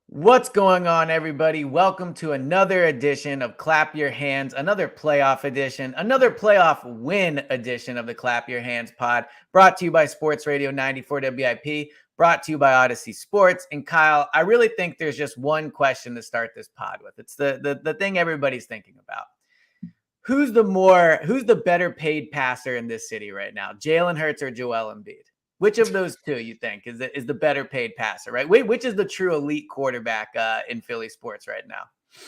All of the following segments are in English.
What's going on, everybody? Welcome to another edition of Clap Your Hands, another playoff edition, another playoff win edition of the Clap Your Hands pod, brought to you by Sports Radio 94 WIP, brought to you by Odyssey Sports. And Kyle, I really think there's just one question to start this pod with. It's the thing everybody's thinking about. Who's the better paid passer in this city right now? Jalen Hurts or Joel Embiid? Which of those two you think is the better paid passer, right? Which is the true elite quarterback in Philly sports right now?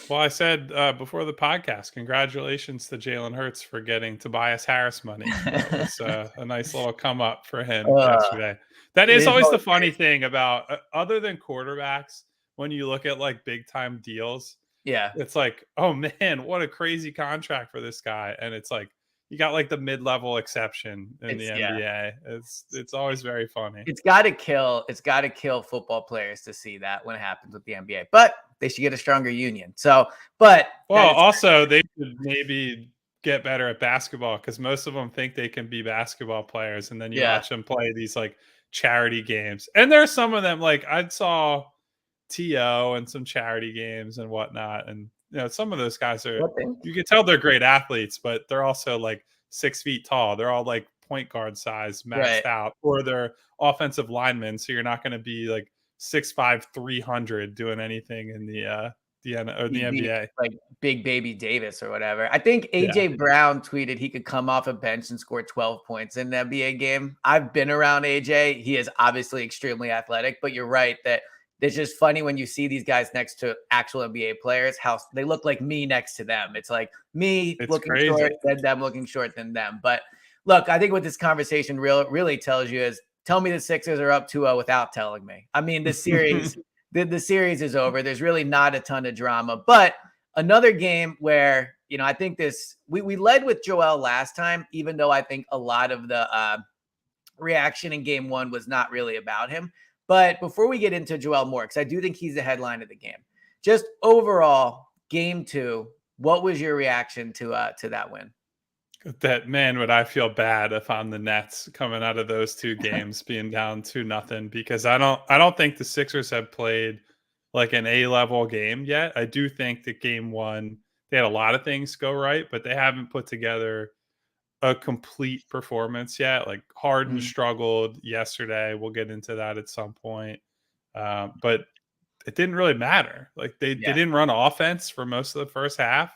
Well, I said before the podcast, congratulations to Jalen Hurts for getting Tobias Harris money. That was a nice little come up for him yesterday. That It is is always the always funny crazy. thing about other than quarterbacks, when you look at like big time deals, Yeah, it's like, oh man, what a crazy contract for this guy. And it's like you got like the mid-level exception in the yeah. NBA. It's always very funny. It's got to kill. It's got to kill football players to see that when it happens with the NBA. But they should get a stronger union. So, but Well, that is also they should maybe get better at basketball because most of them think they can be basketball players, and then you yeah. watch them play these like charity games. And there are some of them like I saw To and some charity games and whatnot, and some of those guys are What thing? you can tell they're great athletes, but they're also like 6 feet tall. They're all like point guard size, Right. maxed out, or they're offensive linemen. So you're not going to be like 6'5", 300 doing anything in the Be NBA. like Big Baby Davis or whatever. I think Yeah. AJ Brown tweeted he could come off a bench and score 12 points in an NBA game. I've been around AJ. He is obviously extremely athletic, but you're right that it's just funny when you see these guys next to actual NBA players, how they look like me next to them. It's like me It's looking crazy. short, then them looking short than them. But look, I think what this conversation really tells you is tell me the Sixers are up 2-0 without telling me. I mean, this series the series is over. There's really not a ton of drama, but another game where, I think we led with Joel last time, even though I think a lot of the reaction in game one was not really about him. But before we get into Joel more, because I do think he's the headline of the game, just overall game two, what was your reaction to that win? That man, would I feel bad if I'm the Nets coming out of those two games being down 2-0 because I don't think the Sixers have played like an A-level game yet. I do think that game one they had a lot of things go right, but they haven't put together a complete performance yet. Like Harden Mm, struggled yesterday. We'll get into that at some point. But it didn't really matter. Like they yeah, didn't run offense for most of the first half.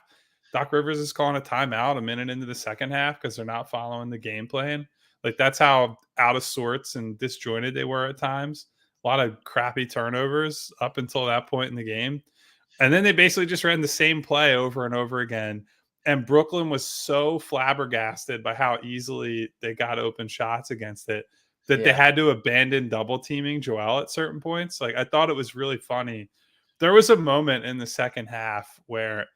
Doc Rivers is calling a timeout a minute into the second half because they're not following the game plan. Like that's how out of sorts and disjointed they were at times. A lot of crappy turnovers up until that point in the game. And then they basically just ran the same play over and over again. And Brooklyn was so flabbergasted by how easily they got open shots against it that they yeah, had to abandon double teaming Joel at certain points. Like I thought it was really funny. There was a moment in the second half where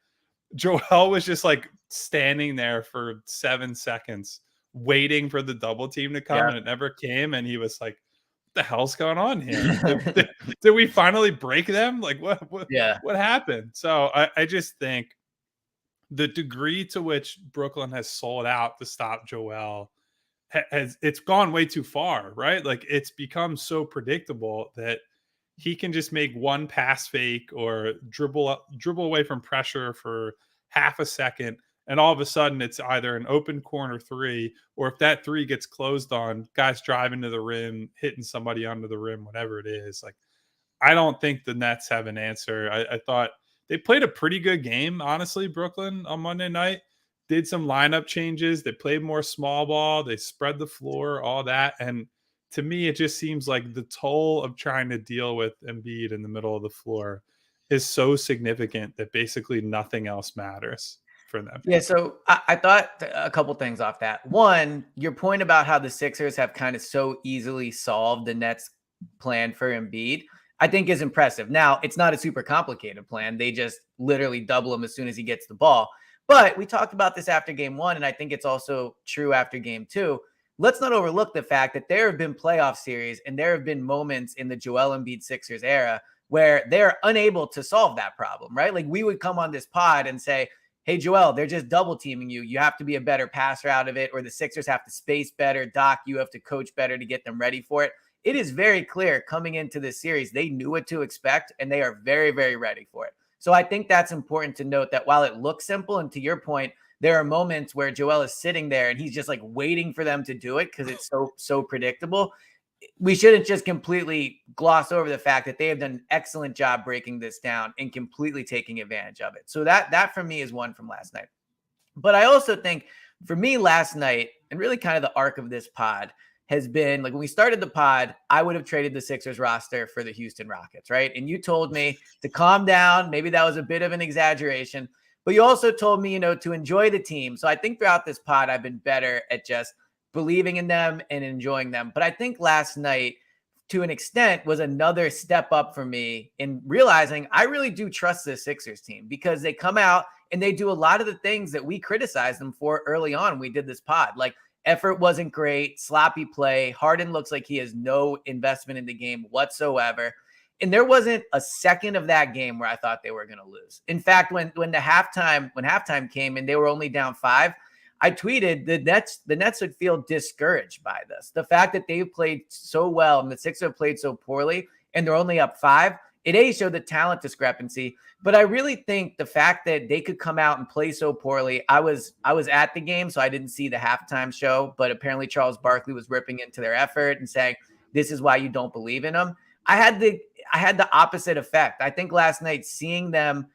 Joel was just like standing there for 7 seconds waiting for the double team to come yeah, and it never came. And he was like, what the hell's going on here? Did we finally break them? Like yeah, what happened? So I just think the degree to which Brooklyn has sold out to stop Joel has it's gone way too far, right? Like it's become so predictable that he can just make one pass fake or dribble away from pressure for half a second, and all of a sudden it's either an open corner three, or if that three gets closed on, guys driving to the rim, hitting somebody under the rim, whatever it is. Like I don't think the Nets have an answer. I thought they played a pretty good game, honestly, Brooklyn on Monday night. Did some lineup changes. They played more small ball. They spread the floor, all that. And to me, it just seems like the toll of trying to deal with Embiid in the middle of the floor is so significant that basically nothing else matters for them. Yeah, so I thought a couple things off that. One, your point about how the Sixers have kind of so easily solved the Nets' plan for Embiid, I think is impressive. Now, it's not a super complicated plan. They just literally double him as soon as he gets the ball. But we talked about this after game one, and I think it's also true after game two. Let's not overlook the fact that there have been playoff series and there have been moments in the Joel Embiid Sixers era where they're unable to solve that problem, right? Like we would come on this pod and say, hey, Joel, they're just double teaming you. You have to be a better passer out of it, or the Sixers have to space better. Doc, you have to coach better to get them ready for it. it is very clear coming into this series, they knew what to expect and they are very, very ready for it. So I think that's important to note that while it looks simple, and to your point, there are moments where Joel is sitting there and he's just like waiting for them to do it because it's so predictable. We shouldn't just completely gloss over the fact that they have done an excellent job breaking this down and completely taking advantage of it. So that for me is one from last night. But I also think for me last night, and really kind of the arc of this pod, has been like when we started the pod, I would have traded the Sixers roster for the Houston Rockets, right? And you told me to calm down. Maybe that was a bit of an exaggeration, but you also told me, to enjoy the team. So I think throughout this pod, I've been better at just believing in them and enjoying them. But I think last night, to an extent, was another step up for me in realizing I really do trust this Sixers team because they come out and they do a lot of the things that we criticized them for early on. We did this pod. Like, effort wasn't great, sloppy play. Harden looks like he has no investment in the game whatsoever. And there wasn't a second of that game where I thought they were going to lose. In fact, when halftime came and they were only down 5, I tweeted the Nets would feel discouraged by this. The fact that they've played so well and the Sixers have played so poorly and they're only up 5, it showed the talent discrepancy. But I really think the fact that they could come out and play so poorly, I was at the game, so I didn't see the halftime show, but apparently Charles Barkley was ripping into their effort and saying, this is why you don't believe in them. I had the opposite effect. I think last night seeing them,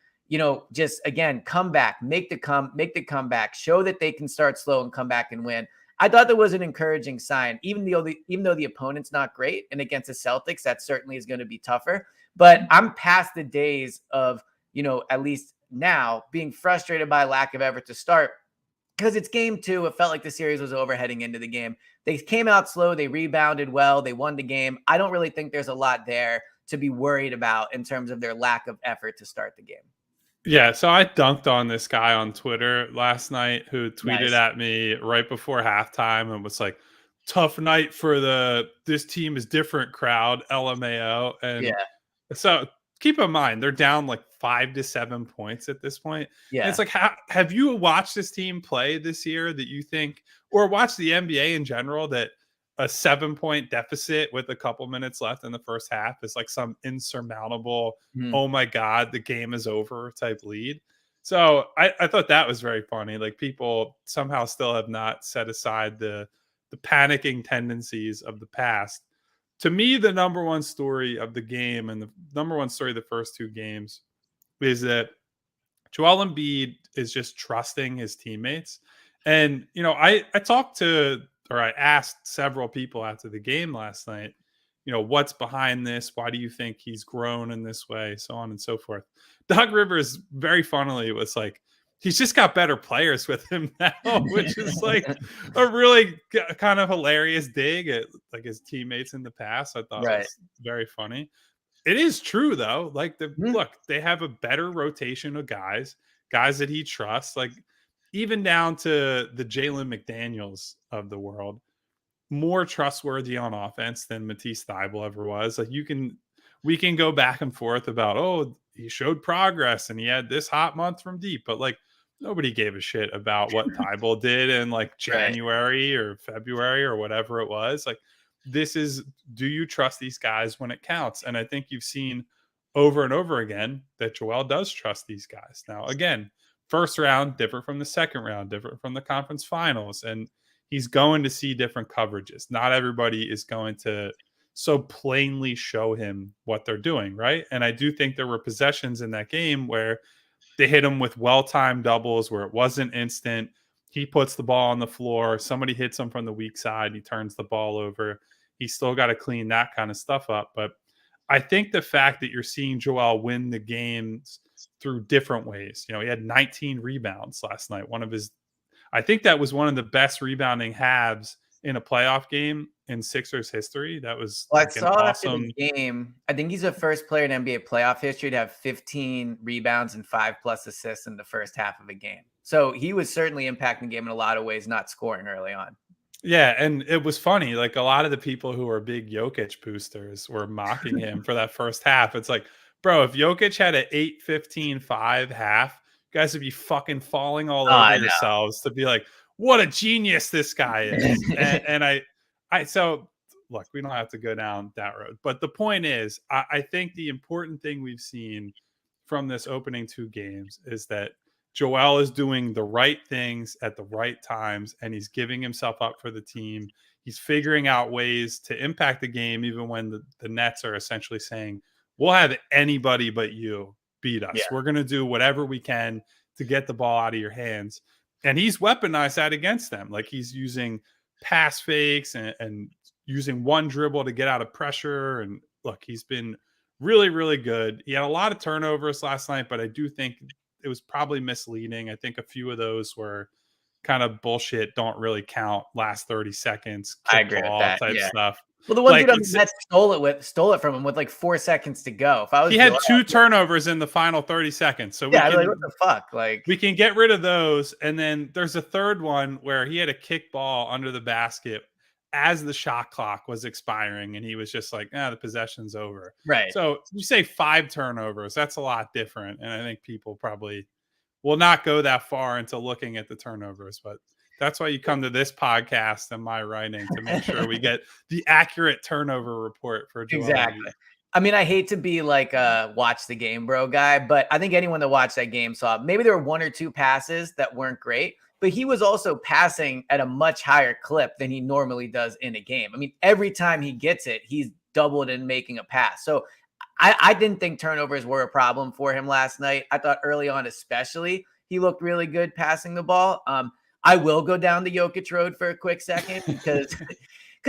just again, come back, make the comeback, show that they can start slow and come back and win. I thought that was an encouraging sign, even though the opponent's not great. And against the Celtics, that certainly is going to be tougher. But I'm past the days of, at least now being frustrated by lack of effort to start, because it's game 2. It felt like the series was over heading into the game. They came out slow. They rebounded well. They won the game. I don't really think there's a lot there to be worried about in terms of their lack of effort to start the game. Yeah, so I dunked on this guy on Twitter last night who tweeted Nice. at me right before halftime and was like, "Tough night for this team is different crowd, LMAO." Yeah. And so keep in mind they're down like 5 to 7 points at this point. And Yeah. it's like, have you watched this team play this year that you think, or watch the NBA in general, that a 7-point deficit with a couple minutes left in the first half is like some insurmountable, oh my God, the game is over type lead? So I thought that was very funny. Like, people somehow still have not set aside the panicking tendencies of the past. To me, the number one story of the game and the number one story of the first 2 games is that Joel Embiid is just trusting his teammates. And, I talked to, or I asked several people after the game last night, what's behind this? Why do you think he's grown in this way? So on and so forth. Doug Rivers, very funnily, was like, he's just got better players with him now, which is like a really kind of hilarious dig at like his teammates in the past. I thought Right. was very funny. It is true though. Like, look, they have a better rotation of guys that he trusts. Like, even down to the Jalen McDaniels of the world, more trustworthy on offense than Matisse Thybulle ever was. Like, we can go back and forth about, oh, he showed progress and he had this hot month from deep, but like, nobody gave a shit about what Thybulle did in like January or February or whatever it was. Like, this is, do you trust these guys when it counts? And I think you've seen over and over again that Joel does trust these guys. Now, again, first round, different from the second round, different from the conference finals. And he's going to see different coverages. Not everybody is going to so plainly show him what they're doing, right? And I do think there were possessions in that game where they hit him with well-timed doubles where it wasn't instant. He puts the ball on the floor. Somebody hits him from the weak side. He turns the ball over. He's still got to clean that kind of stuff up. But I think the fact that you're seeing Joel win the games through different ways, he had 19 rebounds last night. I think that was one of the best rebounding halves in a playoff game in Sixers history. That was Well, I like an saw after awesome the game, I think he's the first player in NBA playoff history to have 15 rebounds and 5+ assists in the first half of a game. So he was certainly impacting the game in a lot of ways, not scoring early on. Yeah, and it was funny. Like, a lot of the people who are big Jokic boosters were mocking him for that first half. It's like, bro, if Jokic had an 8-15-5 half, you guys would be fucking falling all over yourselves to be like, what a genius this guy is. And so look, we don't have to go down that road. But the point is, I think the important thing we've seen from this opening 2 games is that Joel is doing the right things at the right times, and he's giving himself up for the team. He's figuring out ways to impact the game, even when the Nets are essentially saying, we'll have anybody but you beat us. Yeah, We're going to do whatever we can to get the ball out of your hands. And he's weaponized that against them. Like he's using pass fakes and using one dribble to get out of pressure. And look, he's been really, really good. He had a lot of turnovers last night, but I do think it was probably misleading. I think a few of those were kind of bullshit, don't really count, last 30 seconds, I kick agree with ball that. type Yeah. stuff. Well, the one dude Like on the Nets stole it from him with like 4 seconds to go. If I was he Joel, had 2 turnovers in the final 30 seconds. So yeah, I'd be like, what the fuck? Like, we can get rid of those. And then there's a third one where he had a kick ball under the basket as the shot clock was expiring. And he was just like, the possession's over. right. So you say 5 turnovers, that's a lot different. And I think people probably will not go that far into looking at the turnovers. But that's why you come to this podcast and my writing to make sure we get the accurate turnover report for Joel Embiid. Exactly. I mean, I hate to be like a watch the game, bro guy, but I think anyone that watched that game saw maybe there were 1 or 2 passes that weren't great, but he was also passing at a much higher clip than he normally does in a game. I mean, every time he gets it, he's doubled in making a pass. So I didn't think turnovers were a problem for him last night. I thought early on, especially, he looked really good passing the ball. I will go down the Jokic road for a quick second because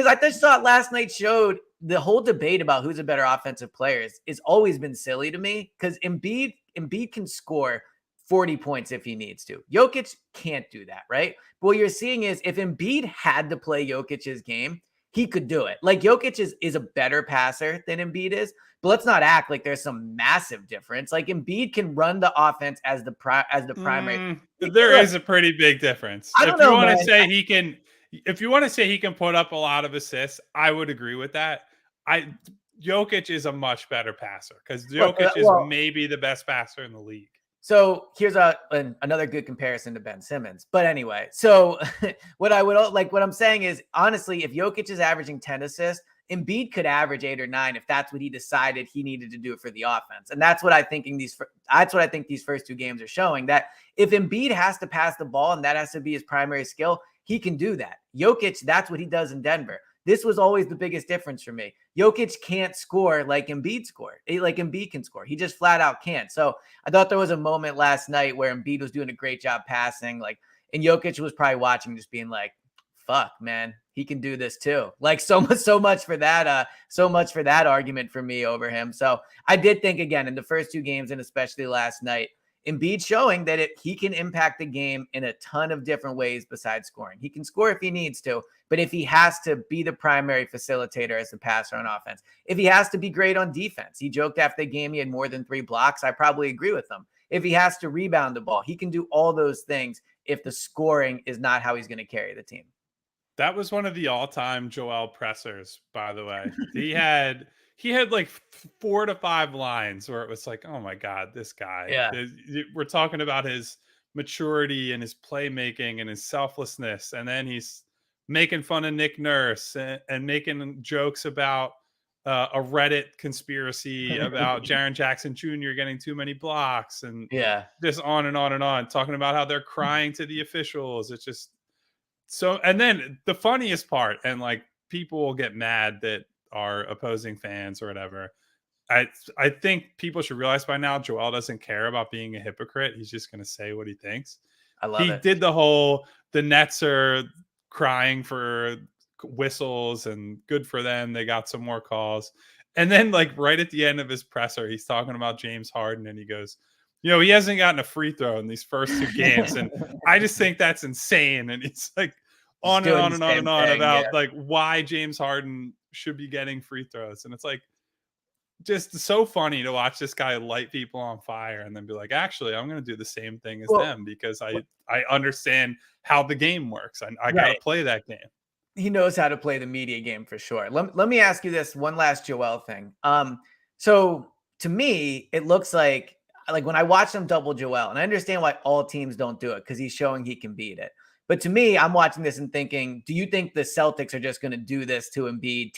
I just thought last night showed the whole debate about who's a better offensive player is always been silly to me because Embiid can score 40 points if he needs to. Jokic can't do that, right? But what you're seeing is if Embiid had to play Jokic's game, he could do it. Like Jokic is a better passer than Embiid is, but let's not act like there's some massive difference. Like Embiid can run the offense as the primary. There Look, is a pretty big difference. I don't know, man. If you want to say he can put up a lot of assists, I would agree with that. Jokic is a much better passer because Jokic is maybe the best passer in the league. So here's another good comparison to Ben Simmons. But anyway, so what I'm saying is, honestly, if Jokic is averaging 10 assists, Embiid could average 8 or 9 if that's what he decided he needed to do for the offense. And that's what I think these first 2 games are showing, that if Embiid has to pass the ball and that has to be his primary skill, he can do that. Jokic, that's what he does in Denver. This was always the biggest difference for me. Jokic can't score like Embiid scored. Like Embiid can score. He just flat out can't. So I thought there was a moment last night where Embiid was doing a great job passing, and Jokic was probably watching, just being like, fuck, man, he can do this too. Like so much for that argument for me over him. So I did think, again, in the first 2 games and especially last night, Embiid showing that he can impact the game in a ton of different ways besides scoring. He can score if he needs to, but if he has to be the primary facilitator as the passer on offense, if he has to be great on defense, he joked after the game he had more than 3 blocks. I probably agree with him. If he has to rebound the ball, he can do all those things if the scoring is not how he's going to carry the team. That was one of the all-time Joel pressers, by the way. He had like 4 to 5 lines where it was like, oh my God, this guy. Yeah. We're talking about his maturity and his playmaking and his selflessness. And then he's making fun of Nick Nurse and making jokes about a Reddit conspiracy about Jaren Jackson Jr. getting too many blocks and just on and on and on, talking about how they're crying to the officials. It's just so. And then the funniest part, and like people will get mad that are opposing fans or whatever. I think people should realize by now, Joel doesn't care about being a hypocrite. He's just going to say what he thinks. I love it. He did the Nets are crying for whistles and good for them. They got some more calls. And then like right at the end of his presser, he's talking about James Harden and he goes, he hasn't gotten a free throw in these first 2 games. And I just think that's insane. And it's like on and on and on and on about like why James Harden should be getting free throws. And it's like, just so funny to watch this guy light people on fire and then be like, actually, I'm going to do the same thing as them because I understand how the game works. I got to play that game. He knows how to play the media game for sure. Let me ask you this one last Joel thing. So to me, it looks like when I watch him double Joel, and I understand why all teams don't do it because he's showing he can beat it. But to me, I'm watching this and thinking, do you think the Celtics are just going to do this to Embiid,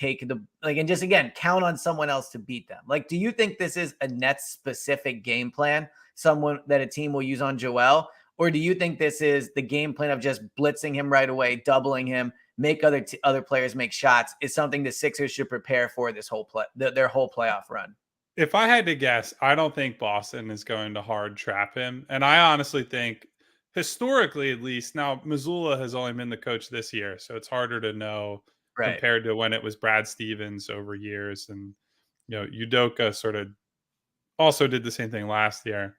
and just again, count on someone else to beat them? Like, do you think this is a Nets specific game plan, someone that a team will use on Joel? Or do you think this is the game plan of just blitzing him right away, doubling him, make other players make shots, is something the Sixers should prepare for this whole their whole playoff run? If I had to guess, I don't think Boston is going to hard trap him. And I honestly think, historically at least, now Missoula has only been the coach this year, so it's harder to know Right. compared to when it was Brad Stevens over years. And, Udoka sort of also did the same thing last year.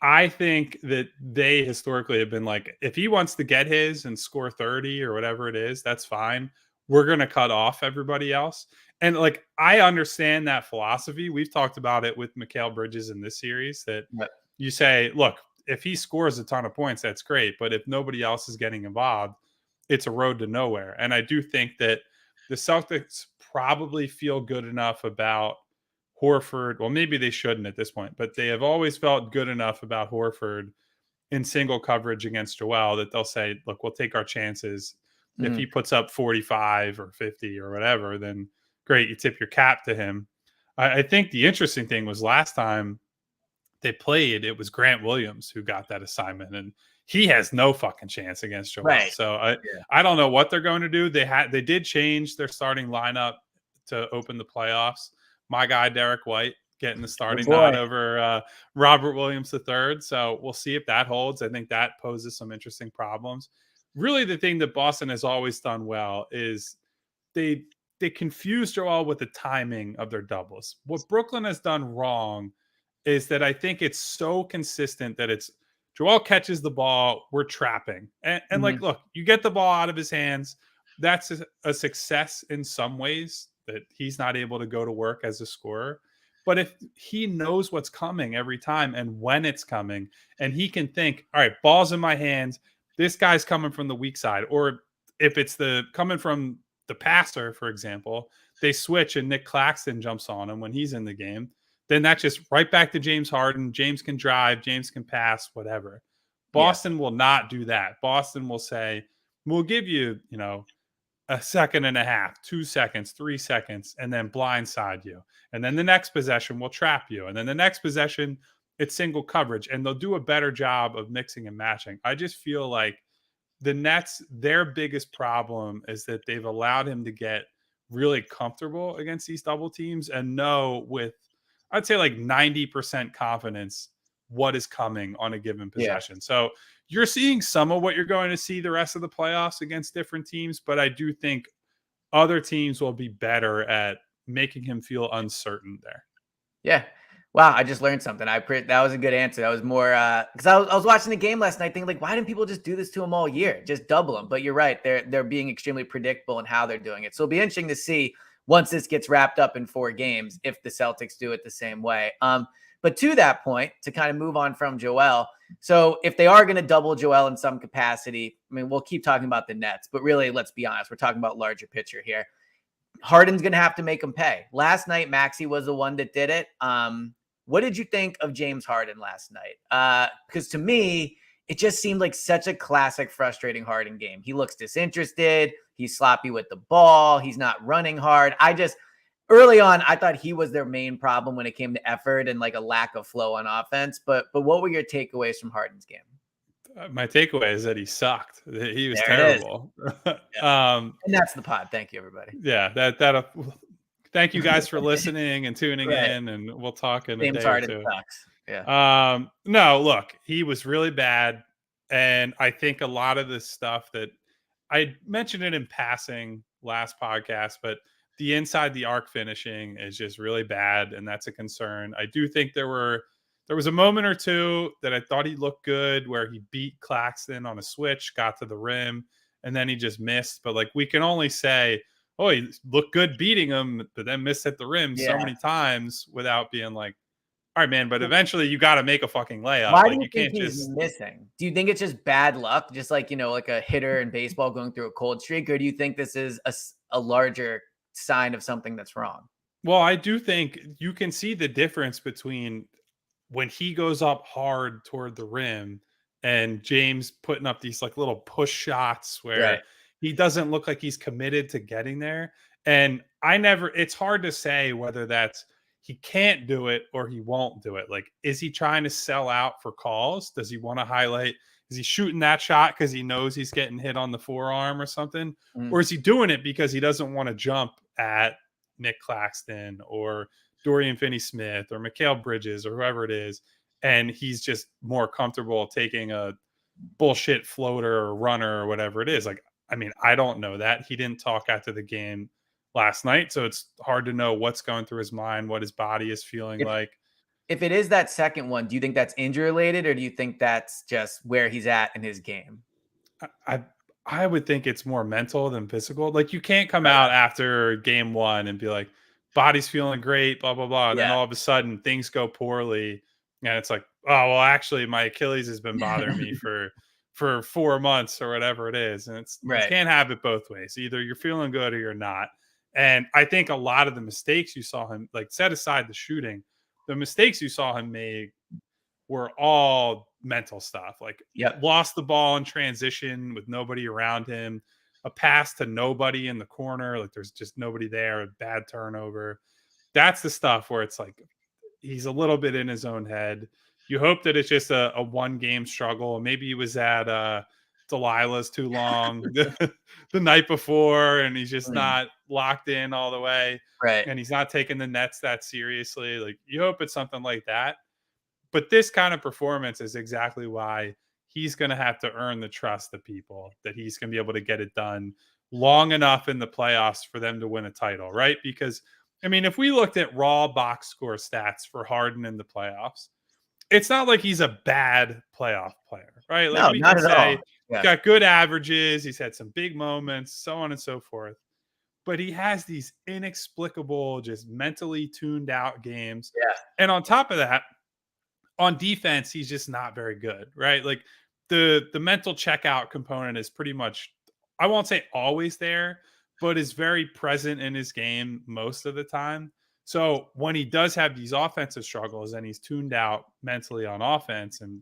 I think that they historically have been like, if he wants to get his and score 30 or whatever it is, that's fine. We're going to cut off everybody else. And like, I understand that philosophy. We've talked about it with Mikal Bridges in this series that Right. you say, look, if he scores a ton of points, that's great. But if nobody else is getting involved, it's a road to nowhere. And I do think that the Celtics probably feel good enough about Horford. Well, maybe they shouldn't at this point, but they have always felt good enough about Horford in single coverage against Joel that they'll say, look, we'll take our chances. If he Mhm. puts up 45 or 50 or whatever, then great, you tip your cap to him. I think the interesting thing was last time they played, it was Grant Williams who got that assignment, and he has no fucking chance against Joel. Right. So I Yeah. I don't know what they're going to do. They did change their starting lineup to open the playoffs. My guy Derek White getting the Good starting boy. nod over Robert Williams III. So we'll see if that holds. I think that poses some interesting problems. Really, the thing that Boston has always done well is they they confuse Joel with the timing of their doubles. What Brooklyn has done wrong is that I think it's so consistent that it's Joel catches the ball, we're trapping. And like, Mhm. look, you get the ball out of his hands. That's a success in some ways that he's not able to go to work as a scorer. But if he knows what's coming every time and when it's coming, and he can think, all right, ball's in my hands, this guy's coming from the weak side. Or if it's the coming from the passer, for example, they switch and Nick Claxton jumps on him when he's in the game, then that's just right back to James Harden. James can drive, James can pass, whatever. Yeah. Boston will not do that. Boston will say, we'll give you, a second and a half, 2 seconds, 3 seconds, and then blindside you. And then the next possession will trap you. And then the next possession, it's single coverage. And they'll do a better job of mixing and matching. I just feel like the Nets, their biggest problem is that they've allowed him to get really comfortable against these double teams and know with, I'd say, like 90% confidence what is coming on a given Yeah. possession. So you're seeing some of what you're going to see the rest of the playoffs against different teams, but I do think other teams will be better at making him feel uncertain there. Yeah. Wow, I just learned something. That was a good answer. That was more because I was watching the game last night, thinking like, why didn't people just do this to him all year? Just double him. But you're right; they're being extremely predictable in how they're doing it. So it'll be interesting to see once this gets wrapped up in 4 games if the Celtics do it the same way. But to that point, to kind of move on from Joel, so if they are going to double Joel in some capacity, I mean, we'll keep talking about the Nets, but really, let's be honest, we're talking about larger picture here. Harden's going to have to make him pay. Last night, Maxey was the one that did it. What did you think of James Harden last night? Because to me, it just seemed like such a classic frustrating Harden game. He looks disinterested. He's sloppy with the ball. He's not running hard. Early on, I thought he was their main problem when it came to effort and like a lack of flow on offense. But what were your takeaways from Harden's game? My takeaway is that he sucked. He was There it is. terrible. Yeah. um, And that's the pod. Thank you, everybody. yeah, thank you guys for listening and tuning Right. in, and we'll talk in a James day or Harden two. sucks. Yeah. No, look, he was really bad. And I think a lot of this stuff that I mentioned it in passing last podcast, but the inside the arc finishing is just really bad. And that's a concern. I do think there was a moment or two that I thought he looked good where he beat Claxton on a switch, got to the rim, and then he just missed. But like we can only say, oh, he looked good beating him, but then missed at the rim so Yeah. many times without being like, all right, man, but eventually you got to make a fucking layup. Why do Like you you think can't he's just. missing? Do you think it's just bad luck, just like, like a hitter in baseball going through a cold streak? Or do you think this is a larger sign of something that's wrong? Well, I do think you can see the difference between when he goes up hard toward the rim and James putting up these like little push shots Right. where he doesn't look like he's committed to getting there. And it's hard to say whether that's he can't do it or he won't do it. Like, is he trying to sell out for calls? Does he want to highlight? Is he shooting that shot because he knows he's getting hit on the forearm or something? Mm. Or is he doing it because he doesn't want to jump at Nick Claxton or Dorian Finney-Smith or Mikal Bridges or whoever it is, and he's just more comfortable taking a bullshit floater or runner or whatever it is? Like, I mean, I don't know that. He didn't talk after the game last night, so it's hard to know what's going through his mind, what his body is feeling If like. if it is that second one, do you think that's injury related, or do you think that's just where he's at in his game? I I would think it's more mental than physical. Like, you can't come Right. out after game one and be like, body's feeling great, blah blah blah. And then Yeah. all of a sudden things go poorly, and it's like, oh well, actually my Achilles has been bothering me for 4 months or whatever it is. And it's you Right. can't have it both ways. Either you're feeling good or you're not. And I think a lot of the mistakes you saw him, like, set aside the shooting, the mistakes you saw him make were all mental stuff. Like, Yep. lost the ball in transition with nobody around him, a pass to nobody in the corner, like there's just nobody there, a bad turnover. That's the stuff where it's like he's a little bit in his own head. You hope that it's just a one game struggle. Maybe he was at Delilah's too long the night before, and he's just Mm. not locked in all the way, Right. and he's not taking the Nets that seriously. Like, you hope it's something like that. But this kind of performance is exactly why he's going to have to earn the trust of people, that he's going to be able to get it done long enough in the playoffs for them to win a title, right? Because, I mean, if we looked at raw box score stats for Harden in the playoffs, it's not like he's a bad playoff player, right? Like, No, we not can at say all. he's Yeah. got good averages, he's had some big moments, so on and so forth. But he has these inexplicable, just mentally tuned out games. Yeah. And on top of that, on defense, he's just not very good, right? Like, the mental checkout component is pretty much, I won't say always there, but is very present in his game most of the time. So when he does have these offensive struggles and he's tuned out mentally on offense and,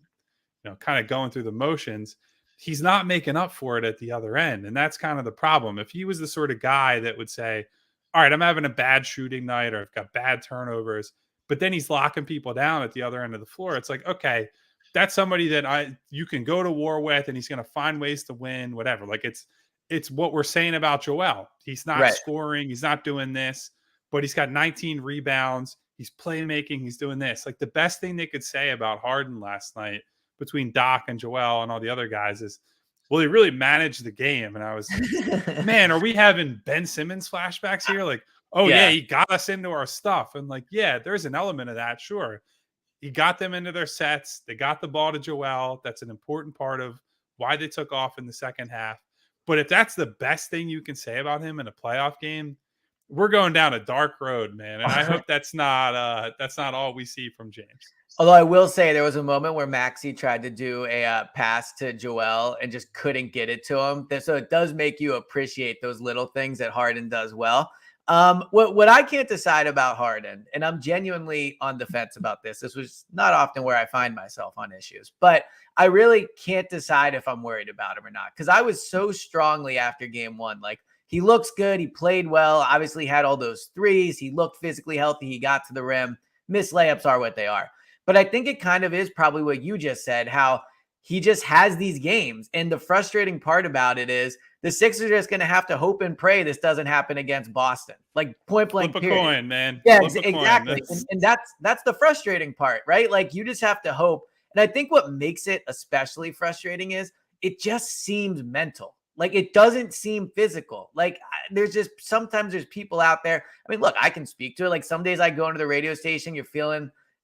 kind of going through the motions, he's not making up for it at the other end. And that's kind of the problem. If he was the sort of guy that would say, all right, I'm having a bad shooting night or I've got bad turnovers, but then he's locking people down at the other end of the floor, it's like, okay, that's somebody that you can go to war with, and he's going to find ways to win, whatever. Like, it's what we're saying about Joel. He's not Right. scoring, he's not doing this, but he's got 19 rebounds, he's playmaking, he's doing this. Like, the best thing they could say about Harden last night between Doc and Joel and all the other guys is, well, he really managed the game. And I was like, man, are we having Ben Simmons flashbacks here? Like, oh yeah, Yeah. he got us into our stuff. And like, yeah, there's an element of that. Sure. He got them into their sets. They got the ball to Joel. That's an important part of why they took off in the second half. But if that's the best thing you can say about him in a playoff game, we're going down a dark road, man. And I hope that's not all we see from James. Although I will say there was a moment where Maxey tried to do a pass to Joel and just couldn't get it to him. So it does make you appreciate those little things that Harden does well. What I can't decide about Harden, and I'm genuinely on the fence about this. This was not often where I find myself on issues, but I really can't decide if I'm worried about him or not, because I was so strongly after game one. Like, he looks good. He played well. Obviously had all those threes. He looked physically healthy. He got to the rim. Missed layups are what they are. But I think it kind of is probably what you just said, how he just has these games. And the frustrating part about it is the Sixers are just going to have to hope and pray this doesn't happen against Boston. Like, point blank, Flip a period. coin, man. Yeah, Flip a coin. exactly. And that's the frustrating part, right? Like, you just have to hope. And I think what makes it especially frustrating is it just seems mental. Like, it doesn't seem physical. Like, there's just sometimes there's people out there. I mean, look, I can speak to it. Like, some days I go into the radio station, you're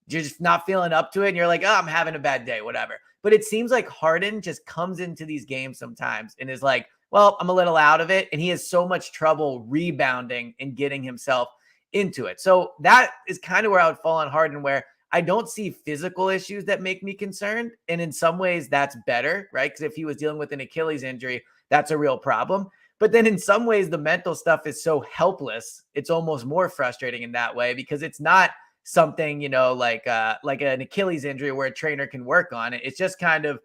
just not feeling up to it. And you're like, oh, I'm having a bad day, whatever. But it seems like Harden just comes into these games sometimes and is like, well, I'm a little out of it. And he has so much trouble rebounding and getting himself into it. So that is kind of where I would fall on Harden, where I don't see physical issues that make me concerned. And in some ways that's better, right? Because if he was dealing with an Achilles injury, that's a real problem. But then in some ways, the mental stuff is so helpless. It's almost more frustrating in that way, because it's not something, like an Achilles injury where a trainer can work on it. It's just kind of,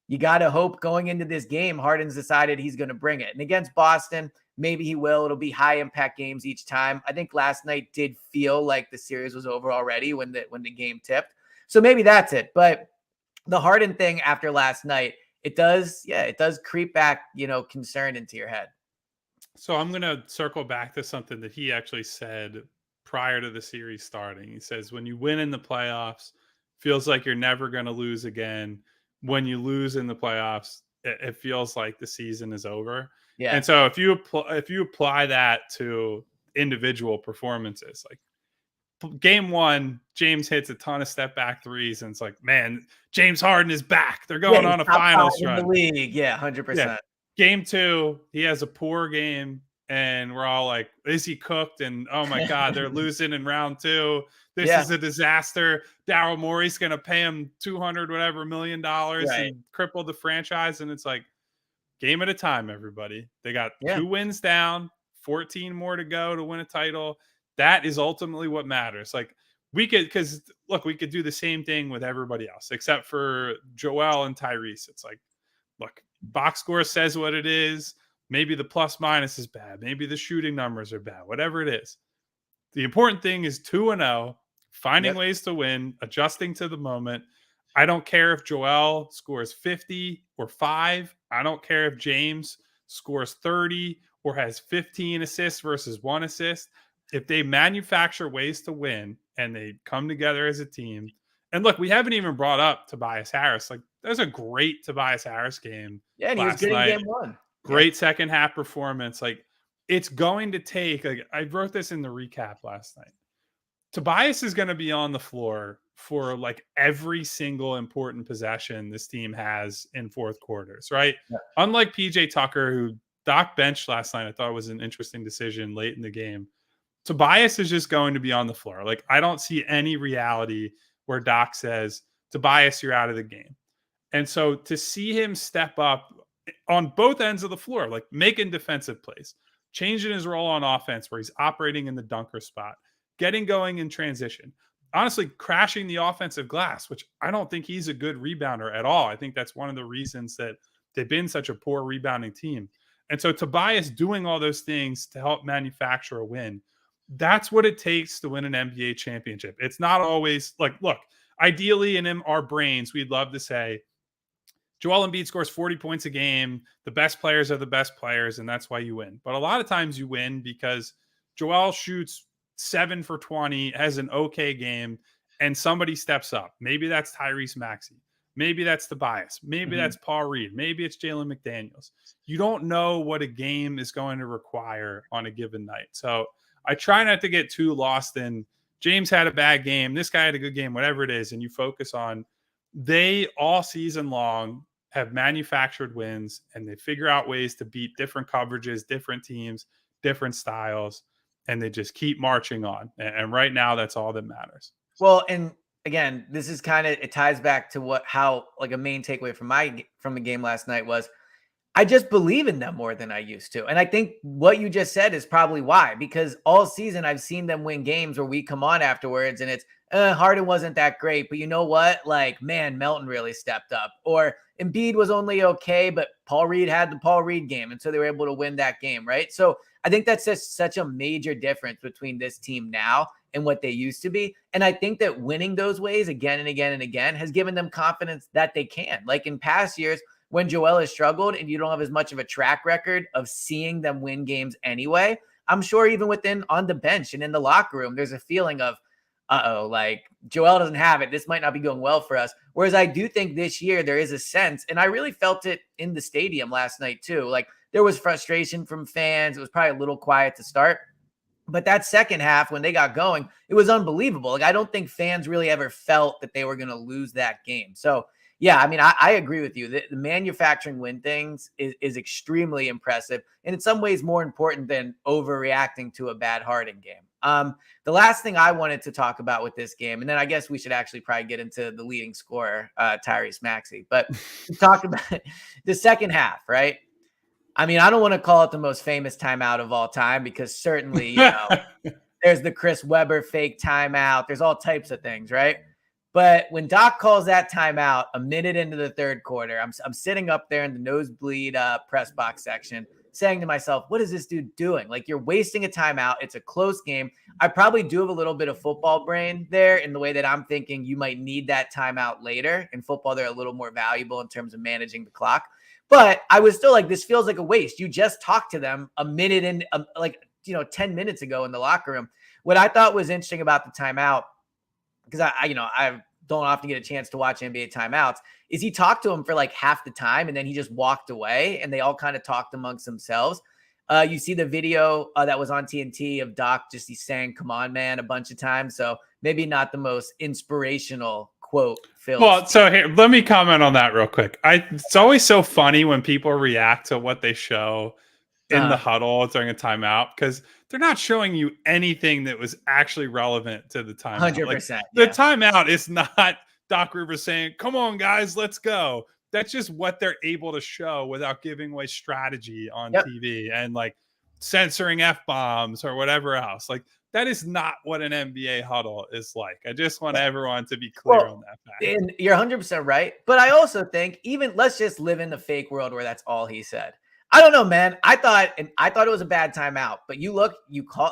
you got to hope going into this game, Harden's decided he's going to bring it. And against Boston, maybe he will. It'll be high impact games each time. I think last night did feel like the series was over already when the game tipped. So maybe that's it. But the Harden thing after last night, it does creep back, concern into your head. So I'm going to circle back to something that he actually said prior to the series starting. He says, when you win in the playoffs, feels like you're never going to lose again. When you lose in the playoffs, it feels like the season is over. Yeah. And so if you apply that to individual performances, like game one, James hits a ton of step back threes, and it's like, man, James Harden is back. They're going on a finals in run. The league. Yeah, 100%. Yeah. Game two, he has a poor game, and we're all like, is he cooked? And oh my God, they're losing in round two. This is a disaster. Daryl Morey's going to pay him $200 million and cripple the franchise. And it's like, game at a time, everybody. They got 2 wins down, 14 more to go to win a title. That is ultimately what matters. Like, we could do the same thing with everybody else, except for Joel and Tyrese. It's like, look, box score says what it is. Maybe the plus minus is bad. Maybe the shooting numbers are bad. Whatever it is. The important thing is 2-0, finding ways to win, adjusting to the moment. I don't care if Joel scores 50 or 5. I don't care if James scores 30 or has 15 assists versus 1 assist. If they manufacture ways to win and they come together as a team. And look, we haven't even brought up Tobias Harris. Like, there's a great Tobias Harris game. Yeah, and he was good in game one. Great second half performance. Like, it's going to take, like, I wrote this in the recap last night. Tobias is going to be on the floor for like every single important possession this team has in fourth quarters, right? Yeah. Unlike PJ Tucker, who Doc benched last night, I thought it was an interesting decision late in the game. Tobias is just going to be on the floor. Like, I don't see any reality where Doc says, Tobias, you're out of the game. And so to see him step up on both ends of the floor, like making defensive plays, changing his role on offense where he's operating in the dunker spot, getting going in transition, honestly crashing the offensive glass, which I don't think he's a good rebounder at all. I think that's one of the reasons that they've been such a poor rebounding team. And so Tobias doing all those things to help manufacture a win, that's what it takes to win an NBA championship. It's not always like, look, ideally in our brains, we'd love to say, Joel Embiid scores 40 points a game. The best players are the best players, and that's why you win. But a lot of times you win because Joel shoots 7 for 20, has an okay game, and somebody steps up. Maybe that's Tyrese Maxey. Maybe that's Tobias. Maybe that's Paul Reed. Maybe it's Jalen McDaniels. You don't know what a game is going to require on a given night. So I try not to get too lost in James had a bad game, this guy had a good game, whatever it is, and you focus on they all season long have manufactured wins, and they figure out ways to beat different coverages, different teams, different styles, and they just keep marching on. And right now, that's all that matters. Well, and again, this is kind of, it ties back to how like a main takeaway from the game last night was, I just believe in them more than I used to. And I think what you just said is probably why, because all season I've seen them win games where we come on afterwards and it's, Harden wasn't that great, but you know what? Like, man, Melton really stepped up. Or Embiid was only okay, but Paul Reed had the Paul Reed game, and so they were able to win that game, right? So I think that's just such a major difference between this team now and what they used to be. And I think that winning those ways again and again and again has given them confidence that they can. Like in past years, when Joel has struggled and you don't have as much of a track record of seeing them win games anyway, I'm sure even on the bench and in the locker room, there's a feeling of, like Joel doesn't have it. This might not be going well for us. Whereas I do think this year there is a sense, and I really felt it in the stadium last night too. Like there was frustration from fans. It was probably a little quiet to start. But that second half, when they got going, it was unbelievable. Like I don't think fans really ever felt that they were going to lose that game. So yeah, I mean, I agree with you. The manufacturing win things is extremely impressive, and in some ways more important than overreacting to a bad Harden game. The last thing I wanted to talk about with this game, and then I guess we should actually probably get into the leading scorer, Tyrese Maxey, but we talked about the second half, right? I mean, I don't want to call it the most famous timeout of all time because certainly, there's the Chris Webber fake timeout. There's all types of things, right? But when Doc calls that timeout a minute into the third quarter, I'm sitting up there in the nosebleed press box section saying to myself, what is this dude doing? Like, you're wasting a timeout. It's a close game. I probably do have a little bit of football brain there in the way that I'm thinking you might need that timeout later. In football, they're a little more valuable in terms of managing the clock. But I was still like, this feels like a waste. You just talked to them a minute in, 10 minutes ago in the locker room. What I thought was interesting about the timeout, because I don't often get a chance to watch NBA timeouts, is he talked to him for like half the time and then he just walked away and they all kind of talked amongst themselves. You see the video that was on TNT of Doc he's saying, come on, man, a bunch of times. So maybe not the most inspirational quote, Phil. Well, so here, let me comment on that real quick. It's always so funny when people react to what they show in the huddle during a timeout, because they're not showing you anything that was actually relevant to the timeout. 100%. Like, the timeout is not Doc Rivers saying, come on, guys, let's go. That's just what they're able to show without giving away strategy on TV and like censoring F-bombs or whatever else. Like, that is not what an NBA huddle is like. I just want everyone to be clear on that fact. And you're 100% right. But I also think, even let's just live in the fake world where that's all he said. I don't know, man. I thought it was a bad timeout, but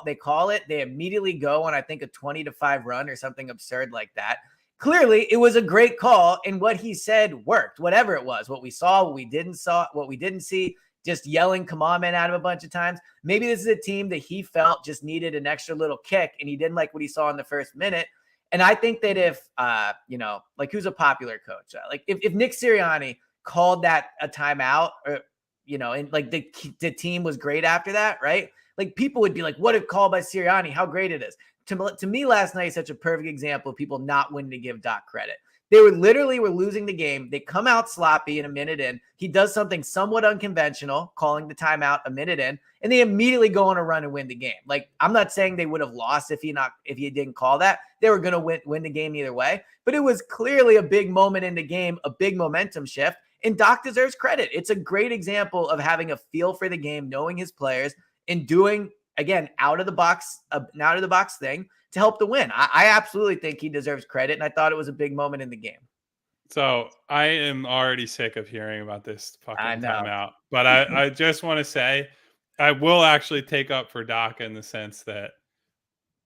they call it, they immediately go on, I think, a 20-5 run or something absurd like that. Clearly, it was a great call, and what he said worked, whatever it was. What we saw, what we didn't see, just yelling, come on, man, at him a bunch of times. Maybe this is a team that he felt just needed an extra little kick, and he didn't like what he saw in the first minute. And I think that if, who's a popular coach? Like, if Nick Sirianni called that a timeout, or, and like the team was great after that, right? Like, people would be like, what a call by Sirianni, how great it is. To me, last night is such a perfect example of people not wanting to give Doc credit. They were losing the game. They come out sloppy in a minute in. He does something somewhat unconventional, calling the timeout a minute in, and they immediately go on a run and win the game. Like, I'm not saying they would have lost if he didn't call that. They were going to win the game either way, but it was clearly a big moment in the game, a big momentum shift, and Doc deserves credit. It's a great example of having a feel for the game, knowing his players, and doing, again, out of the box thing to help the win. I absolutely think he deserves credit, and I thought it was a big moment in the game. So I am already sick of hearing about this fucking timeout, but I just want to say I will actually take up for Doc in the sense that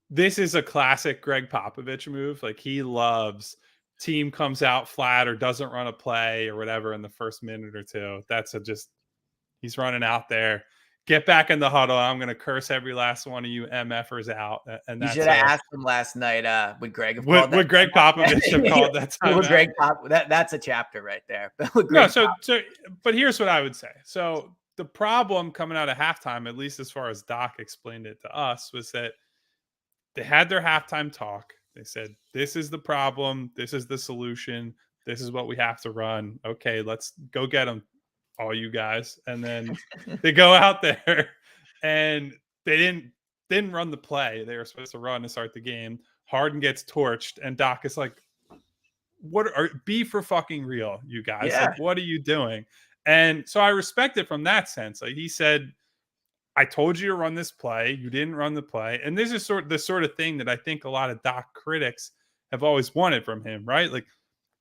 this is a classic Greg Popovich move. Like, he loves team comes out flat or doesn't run a play or whatever in the first minute or two. He's running out there. Get back in the huddle. I'm going to curse every last one of you MFers out. And you should have asked him last night. Would Greg have called that? Would Greg Popovich have called that time? Would Greg that's a chapter right there. But here's what I would say. So the problem coming out of halftime, at least as far as Doc explained it to us, was that they had their halftime talk. They said, this is the problem. This is the solution. This is what we have to run. Okay, let's go get them, all you guys. And then they go out there and they didn't run the play they were supposed to run to start the game. Harden gets torched and Doc is like, be for fucking real, you guys. Yeah. Like, what are you doing? And so I respect it from that sense. Like, he said, I told you to run this play. You didn't run the play. And this is the sort of thing that I think a lot of Doc critics have always wanted from him, right? Like,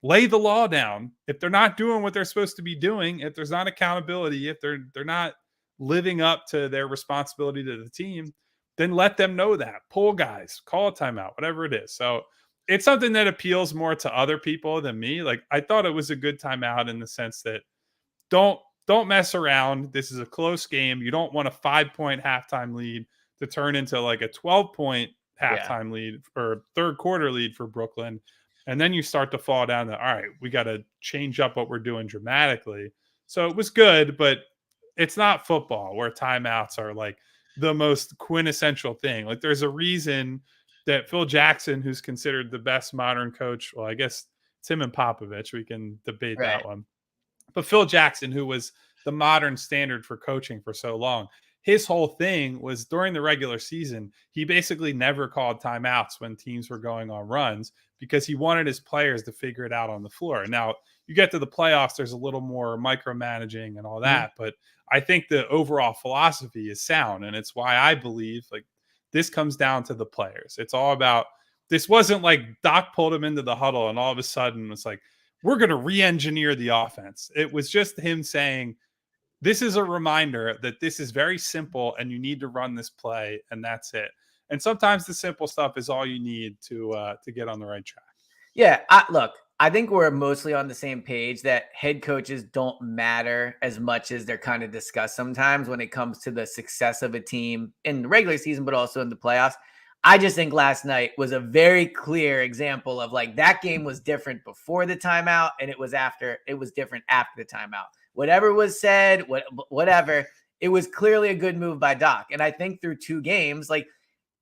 lay the law down. If they're not doing what they're supposed to be doing, if there's not accountability, if they're not living up to their responsibility to the team, then let them know that. Pull guys, call a timeout, whatever it is. So it's something that appeals more to other people than me. Like, I thought it was a good timeout in the sense that don't mess around. This is a close game. You don't want a 5-point halftime lead to turn into like a 12-point halftime lead or third quarter lead for Brooklyn. And then you start to fall down that, all right, we got to change up what we're doing dramatically. So it was good, but it's not football where timeouts are like the most quintessential thing. Like, there's a reason that Phil Jackson, who's considered the best modern coach, well, I guess it's him and Popovich. We can debate that one. But Phil Jackson, who was the modern standard for coaching for so long, his whole thing was during the regular season, he basically never called timeouts when teams were going on runs because he wanted his players to figure it out on the floor. Now, you get to the playoffs, there's a little more micromanaging and all that, but I think the overall philosophy is sound, and it's why I believe like this comes down to the players. It's all about This wasn't like Doc pulled him into the huddle and all of a sudden it's like, we're going to re-engineer the offense. It was just him saying, this is a reminder that this is very simple and you need to run this play, and that's it. And sometimes the simple stuff is all you need to get on the right track. Yeah, look, I think we're mostly on the same page that head coaches don't matter as much as they're kind of discussed sometimes when it comes to the success of a team in the regular season, but also in the playoffs. I just think last night was a very clear example of like that game was different before the timeout and it was different after the timeout. Whatever was said, whatever, it was clearly a good move by Doc. And I think through 2 games, like,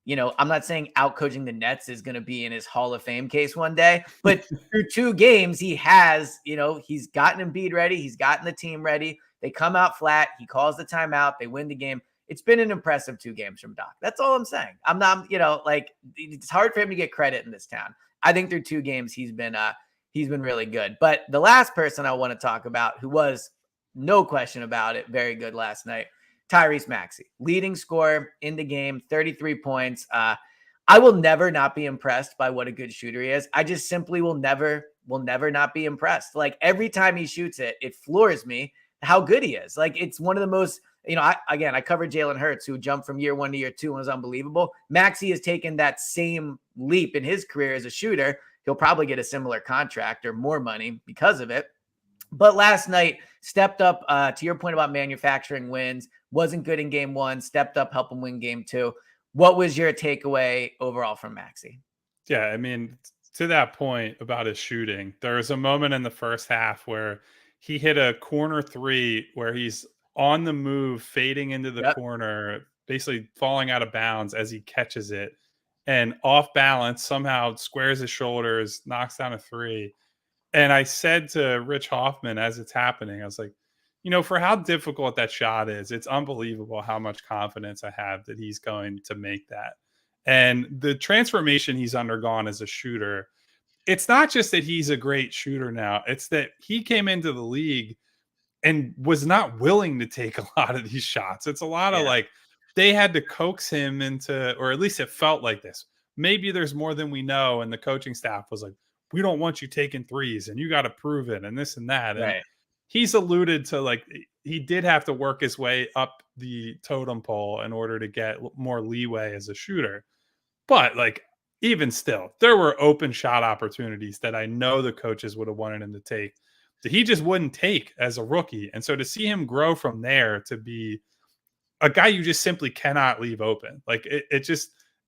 I'm not saying outcoaching the Nets is going to be in his Hall of Fame case one day, but through 2 games, he has, he's gotten Embiid ready. He's gotten the team ready. They come out flat. He calls the timeout. They win the game. It's been an impressive 2 games from Doc. That's all I'm saying. I'm not, like it's hard for him to get credit in this town. I think through 2 games, he's been really good. But the last person I want to talk about, who was no question about it, very good last night, Tyrese Maxey, leading scorer in the game, 33 points. I will never not be impressed by what a good shooter he is. I just simply will never not be impressed. Like every time he shoots it, it floors me how good he is. Like it's one of the most, I covered Jalen Hurts, who jumped from year 1 to year 2 and was unbelievable. Maxey has taken that same leap in his career as a shooter. He'll probably get a similar contract or more money because of it. But last night stepped up, to your point about manufacturing wins, wasn't good in game 1, stepped up, helped him win game 2. What was your takeaway overall from Maxey? Yeah, I mean, to that point about his shooting, there was a moment in the first half where he hit a corner 3 where he's on the move, fading into the corner, basically falling out of bounds as he catches it, and off balance, somehow squares his shoulders, knocks down a 3. And I said to Rich Hoffman as it's happening, I was like, for how difficult that shot is, it's unbelievable how much confidence I have that he's going to make that. And the transformation he's undergone as a shooter, it's not just that he's a great shooter now, it's that he came into the league and was not willing to take a lot of these shots. It's a lot of like, they had to coax him into, or at least it felt like this. Maybe there's more than we know. And the coaching staff was like, we don't want you taking threes and you got to prove it and this and that. And he's alluded to like, he did have to work his way up the totem pole in order to get more leeway as a shooter. But like, even still, there were open shot opportunities that I know the coaches would have wanted him to take that he just wouldn't take as a rookie. And so to see him grow from there to be a guy you just simply cannot leave open. Like it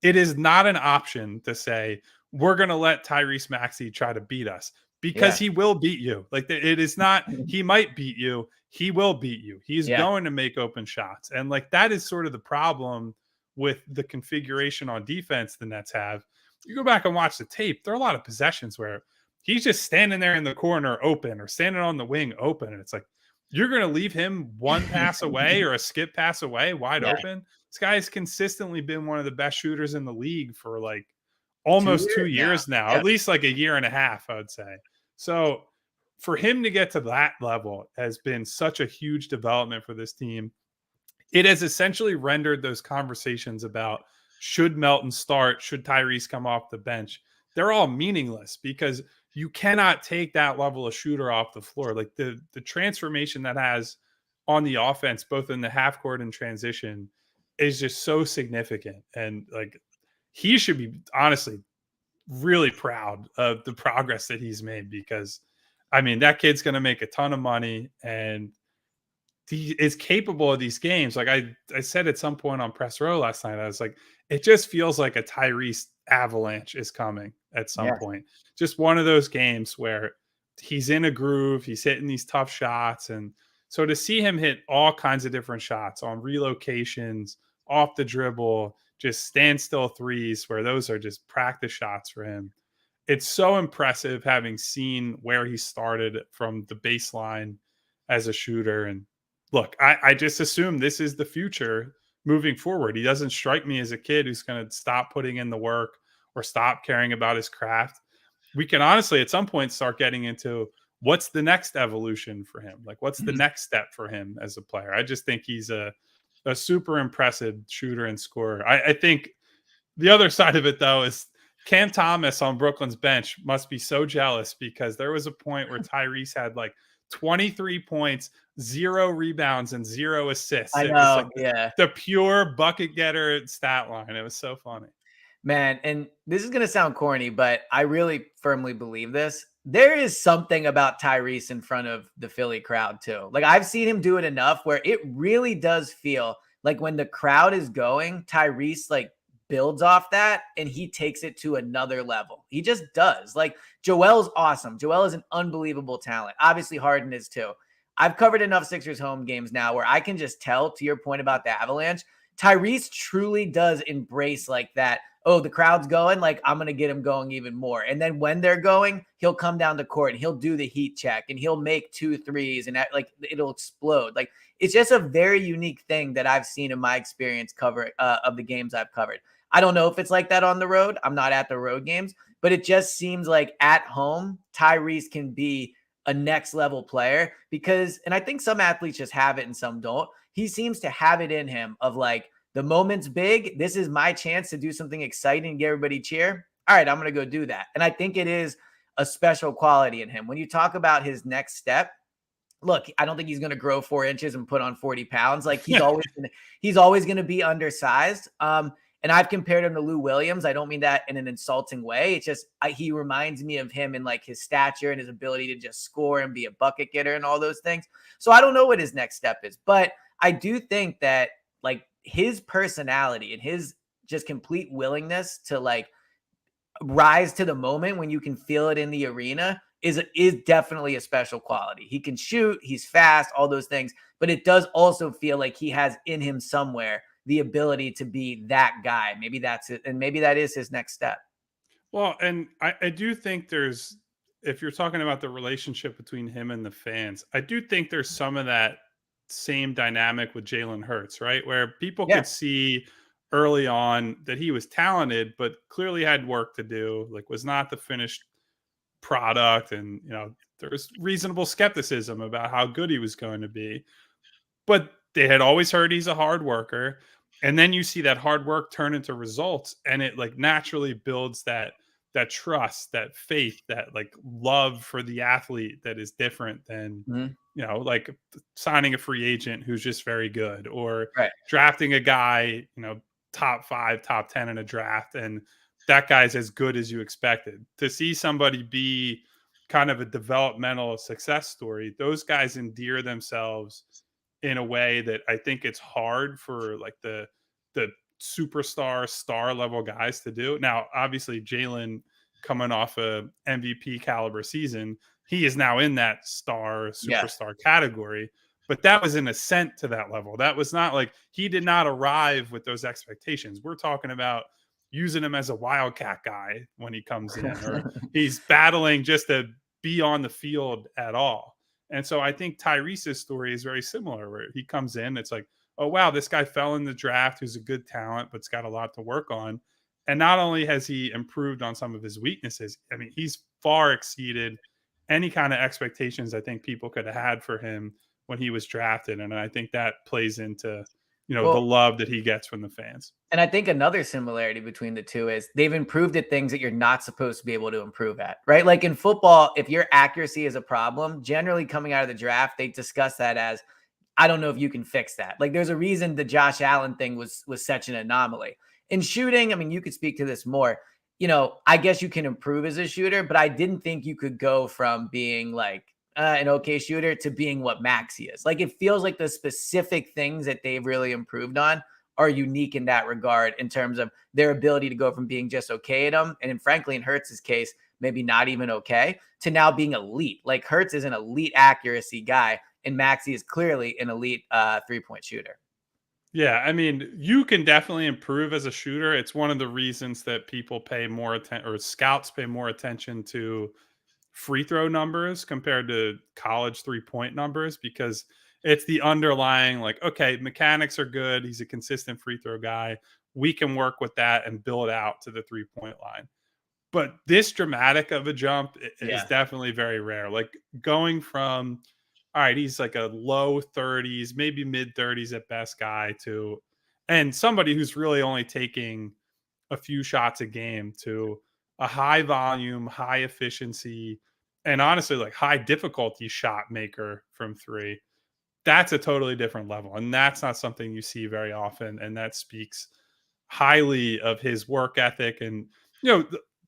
is not an option to say, we're going to let Tyrese Maxey try to beat us, because he will beat you. Like it is not, he might beat you. He will beat you. He's going to make open shots. And like, that is sort of the problem with the configuration on defense the Nets have. You go back and watch the tape, there are a lot of possessions where he's just standing there in the corner open or standing on the wing open. And it's like, you're going to leave him one pass away or a skip pass away wide open. This guy has consistently been one of the best shooters in the league for like almost 2 years now, at least like a year and a half, I would say. So for him to get to that level has been such a huge development for this team. It has essentially rendered those conversations about should Melton start, should Tyrese come off the bench, they're all meaningless, because you cannot take that level of shooter off the floor. Like the transformation that has on the offense, both in the half court and transition, is just so significant. And like, he should be honestly really proud of the progress that he's made, because I mean, that kid's going to make a ton of money and he is capable of these games. Like I said at some point on Press Row last night, I was like, it just feels like a Tyrese avalanche is coming at some point. Just one of those games where he's in a groove, he's hitting these tough shots. And so to see him hit all kinds of different shots on relocations, off the dribble, just standstill threes, where those are just practice shots for him. It's so impressive, having seen where he started from the baseline as a shooter. And look, I just assume this is the future moving forward. He doesn't strike me as a kid who's going to stop putting in the work or stop caring about his craft. We can honestly at some point start getting into what's the next evolution for him. Like, what's the next step for him as a player? I just think he's a super impressive shooter and scorer. I think the other side of it, though, is Cam Thomas on Brooklyn's bench must be so jealous because there was a point where Tyrese had like 23 points, 0 rebounds, and 0 assists. I It was like know. Yeah. the pure bucket getter stat line. It was so funny. Man, and this is going to sound corny, but I really firmly believe this. There is something about Tyrese in front of the Philly crowd, too. Like, I've seen him do it enough where it really does feel like when the crowd is going, Tyrese, like, builds off that and he takes it to another level. He just does. Like, Joel's awesome. Joel is an unbelievable talent. Obviously, Harden is too. I've covered enough Sixers home games now where I can just tell, to your point about the Avalanche, Tyrese truly does embrace like that. Oh, the crowd's going, like I'm going to get him going even more. And then when they're going, he'll come down the court and he'll do the heat check and he'll make 2 threes and that, like it'll explode. Like it's just a very unique thing that I've seen in my experience cover of the games I've covered. I don't know if it's like that on the road. I'm not at the road games, but it just seems like at home, Tyrese can be a next level player because, and I think some athletes just have it and some don't. He seems to have it in him of like, the moment's big. This is my chance to do something exciting and get everybody cheer. All right, I'm going to go do that. And I think it is a special quality in him. When you talk about his next step, look, I don't think he's going to grow 4 inches and put on 40 pounds. Like he's always going to be undersized. And I've compared him to Lou Williams. I don't mean that in an insulting way. It's just he reminds me of him in like his stature and his ability to just score and be a bucket getter and all those things. So I don't know what his next step is, but I do think that like his personality and his just complete willingness to like rise to the moment when you can feel it in the arena is definitely a special quality. He can shoot, he's fast, all those things, but it does also feel like he has in him somewhere the ability to be that guy. Maybe that's it, and maybe that is his next step. Well, and I do think there's, if you're talking about the relationship between him and the fans, I do think there's some of that same dynamic with Jalen Hurts, right? Where people Yeah. could see early on that he was talented, but clearly had work to do, like was not the finished product. And, there's reasonable skepticism about how good he was going to be. But they had always heard he's a hard worker. And then you see that hard work turn into results, and it like naturally builds that trust, that faith, that like love for the athlete that is different than, Mhm. like signing a free agent who's just very good, or Right. drafting a guy, top 5, top 10 in a draft, and that guy's as good as you expected. To see somebody be kind of a developmental success story, those guys endear themselves in a way that I think it's hard for like the superstar star level guys to do. Now, obviously, Jalen coming off a MVP caliber season, he is now in that star Yeah. superstar category. But that was an ascent to that level. That was not like he did not arrive with those expectations. We're talking about using him as a wildcat guy when he comes in, or he's battling just to be on the field at all. And so I think Tyrese's story is very similar, where he comes in, it's like, oh, wow, this guy fell in the draft who's a good talent, but's got a lot to work on. And not only has he improved on some of his weaknesses, I mean, he's far exceeded any kind of expectations I think people could have had for him when he was drafted. And I think that plays into, the Well, love that he gets from the fans. and I think another similarity between the two is they've improved at things that you're not supposed to be able to improve at, right? Like in football, if your accuracy is a problem, generally coming out of the draft, they discuss that as, I don't know if you can fix that. Like there's a reason the Josh Allen thing was such an anomaly. In shooting, I mean, you could speak to this more. I guess you can improve as a shooter, but I didn't think you could go from being like an okay shooter to being what Maxi is. Like it feels like the specific things that they've really improved on are unique in that regard in terms of their ability to go from being just okay at them, and frankly, in Hurts's case, maybe not even okay, to now being elite. Like Hurts is an elite accuracy guy, and Maxi is clearly an elite 3-point shooter. Yeah, I mean, you can definitely improve as a shooter. It's one of the reasons that people pay more attention, or scouts pay more attention to free throw numbers compared to college 3-point numbers, because it's the underlying like, okay, mechanics are good. He's a consistent free throw guy. We can work with that and build out to the 3-point line. But this dramatic of a jump is Yeah. definitely very rare. Like going from, all right, he's like a low 30s, maybe mid 30s at best guy to, and somebody who's really only taking a few shots a game to, a high volume, high efficiency, and honestly, like high difficulty shot maker from three, that's a totally different level. And that's not something you see very often. And that speaks highly of his work ethic. And,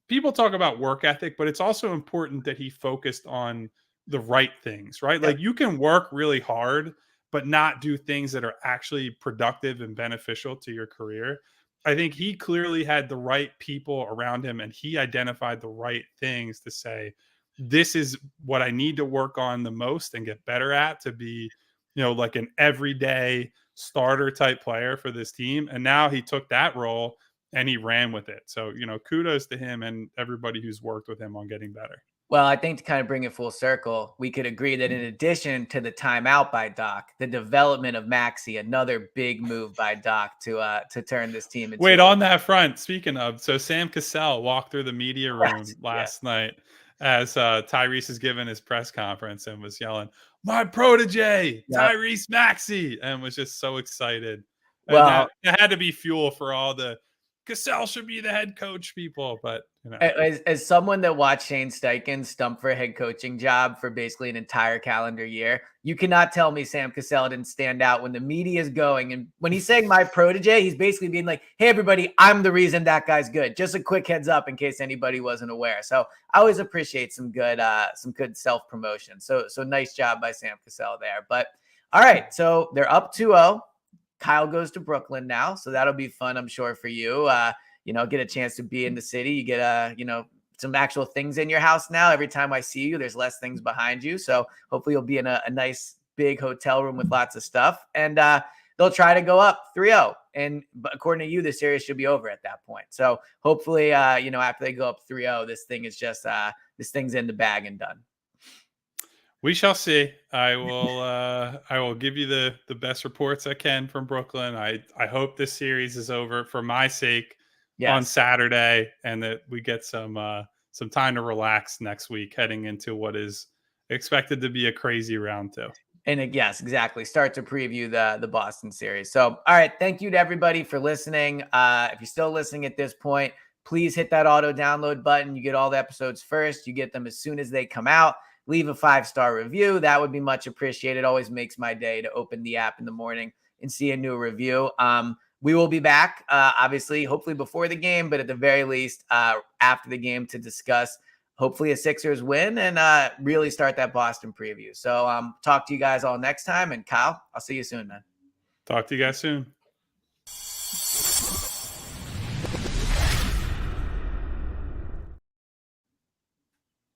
people talk about work ethic, but it's also important that he focused on the right things, right? Yep. Like you can work really hard, but not do things that are actually productive and beneficial to your career. I think he clearly had the right people around him and he identified the right things to say, this is what I need to work on the most and get better at to be, like an everyday starter type player for this team. And now he took that role and he ran with it. So, kudos to him and everybody who's worked with him on getting better. Well, I think to kind of bring it full circle, we could agree that in addition to the timeout by Doc, the development of Maxey, another big move by Doc to turn this team into. Wait, on that front, speaking of, so Sam Cassell walked through the media room Yeah. last night as Tyrese is giving his press conference and was yelling, "My protege, Yep. Tyrese Maxey," and was just so excited. And Well, that had to be fuel for all the Cassell should be the head coach people. But as someone that watched Shane Steichen stump for a head coaching job for basically an entire calendar year, you cannot tell me Sam Cassell didn't stand out when the media is going. And when he's saying my protege, he's basically being like, hey, everybody, I'm the reason that guy's good. Just a quick heads up in case anybody wasn't aware. So I always appreciate some good self-promotion. So nice job by Sam Cassell there. But all right, so they're up 2-0. Kyle goes to Brooklyn now. So that'll be fun, I'm sure, for you. Get a chance to be in the city. You get some actual things in your house now. Every time I see you, there's less things behind you. So hopefully you'll be in a nice big hotel room with lots of stuff. And they'll try to go up 3-0. And according to you, the series should be over at that point. So hopefully, after they go up 3-0, this thing is just this thing's in the bag and done. We shall see. I will give you the best reports I can from Brooklyn. I hope this series is over for my sake on Saturday and that we get some time to relax next week heading into what is expected to be a crazy round 2. And yes, exactly. Start to preview the Boston series. So, all right. Thank you to everybody for listening. If you're still listening at this point, please hit that auto download button. You get all the episodes first. You get them as soon as they come out. Leave a 5-star review. That would be much appreciated. Always makes my day to open the app in the morning and see a new review. We will be back, obviously, hopefully before the game, but at the very least after the game to discuss hopefully a Sixers win and really start that Boston preview. So talk to you guys all next time. And Kyle, I'll see you soon, man. Talk to you guys soon.